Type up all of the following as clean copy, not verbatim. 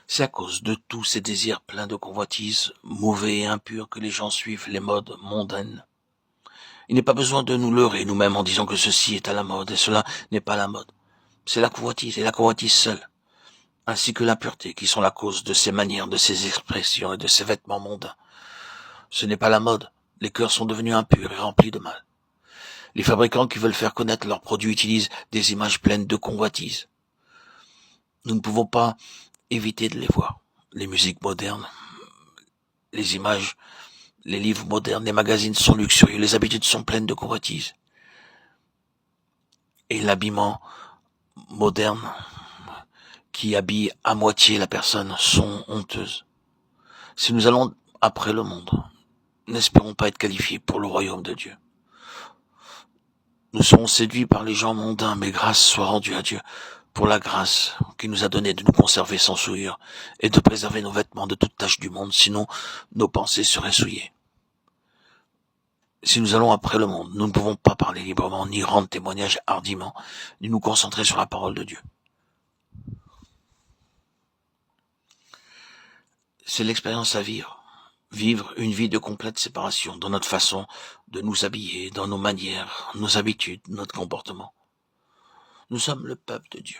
C'est à cause de tous ces désirs pleins de convoitises, mauvais et impurs, que les gens suivent les modes mondaines. Il n'est pas besoin de nous leurrer nous-mêmes en disant que ceci est à la mode et cela n'est pas à la mode. C'est la convoitise et la convoitise seule, ainsi que l'impureté qui sont la cause de ces manières, de ces expressions et de ces vêtements mondains. Ce n'est pas la mode. Les cœurs sont devenus impurs et remplis de mal. Les fabricants qui veulent faire connaître leurs produits utilisent des images pleines de convoitise. Nous ne pouvons pas éviter de les voir. Les musiques modernes, les images, les livres modernes, les magazines sont luxurieux, les habitudes sont pleines de convoitise. Et l'habillement moderne qui habille à moitié la personne sont honteuses. Si nous allons après le monde, n'espérons pas être qualifiés pour le royaume de Dieu. Nous serons séduits par les gens mondains, mais grâce soit rendue à Dieu pour la grâce qu'il nous a donnée de nous conserver sans souillure et de préserver nos vêtements de toute tache du monde, sinon nos pensées seraient souillées. Si nous allons après le monde, nous ne pouvons pas parler librement, ni rendre témoignage hardiment, ni nous concentrer sur la parole de Dieu. C'est l'expérience à vivre. Vivre une vie de complète séparation dans notre façon de nous habiller, dans nos manières, nos habitudes, notre comportement. Nous sommes le peuple de Dieu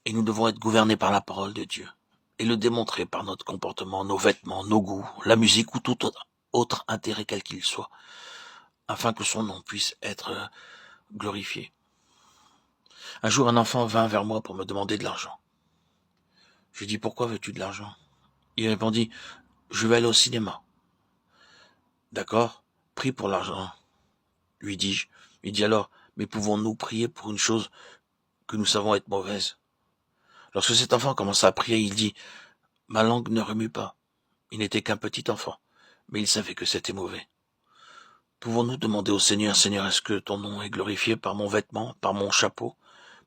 et nous devons être gouvernés par la parole de Dieu et le démontrer par notre comportement, nos vêtements, nos goûts, la musique ou tout autre intérêt quel qu'il soit, afin que son nom puisse être glorifié. Un jour, un enfant vint vers moi pour me demander de l'argent. Je lui dis, pourquoi veux-tu de l'argent? Il répondit, je vais aller au cinéma. D'accord, prie pour l'argent, lui dis-je. Il dit alors, mais pouvons-nous prier pour une chose que nous savons être mauvaise? Lorsque cet enfant commença à prier, il dit, ma langue ne remue pas. Il n'était qu'un petit enfant, mais il savait que c'était mauvais. Pouvons-nous demander au Seigneur, Seigneur, est-ce que ton nom est glorifié par mon vêtement, par mon chapeau,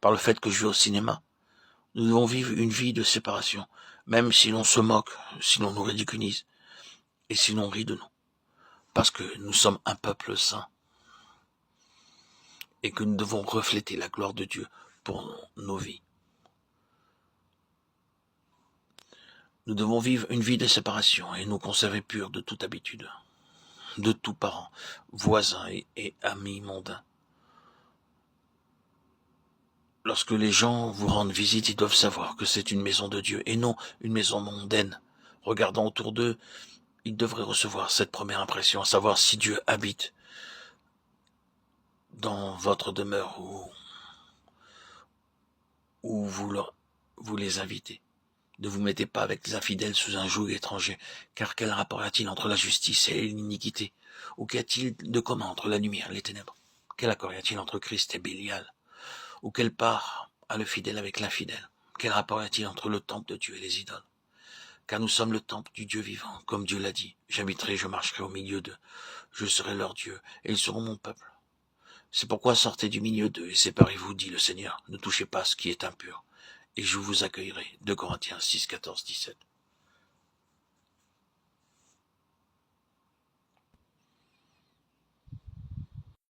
par le fait que je vais au cinéma? Nous devons vivre une vie de séparation, même si l'on se moque, si l'on nous ridiculise, et si l'on rit de nous, parce que nous sommes un peuple saint, et que nous devons refléter la gloire de Dieu pour nos vies. Nous devons vivre une vie de séparation et nous conserver purs de toute habitude, de tout parent, voisins et amis mondains. Lorsque les gens vous rendent visite, ils doivent savoir que c'est une maison de Dieu et non une maison mondaine. Regardant autour d'eux, ils devraient recevoir cette première impression, à savoir si Dieu habite dans votre demeure ou vous les invitez. Ne vous mettez pas avec les infidèles sous un joug étranger, car quel rapport y a-t-il entre la justice et l'iniquité? Ou qu'y a-t-il de commun entre la lumière et les ténèbres? Quel accord y a-t-il entre Christ et Bélial? Ou quelle part a le fidèle avec l'infidèle? Quel rapport y a-t-il entre le temple de Dieu et les idoles? Car nous sommes le temple du Dieu vivant, comme Dieu l'a dit. J'habiterai, je marcherai au milieu d'eux. Je serai leur Dieu, et ils seront mon peuple. C'est pourquoi sortez du milieu d'eux et séparez-vous, dit le Seigneur. Ne touchez pas ce qui est impur, et je vous accueillerai. 2 Corinthiens 6, 14, 17.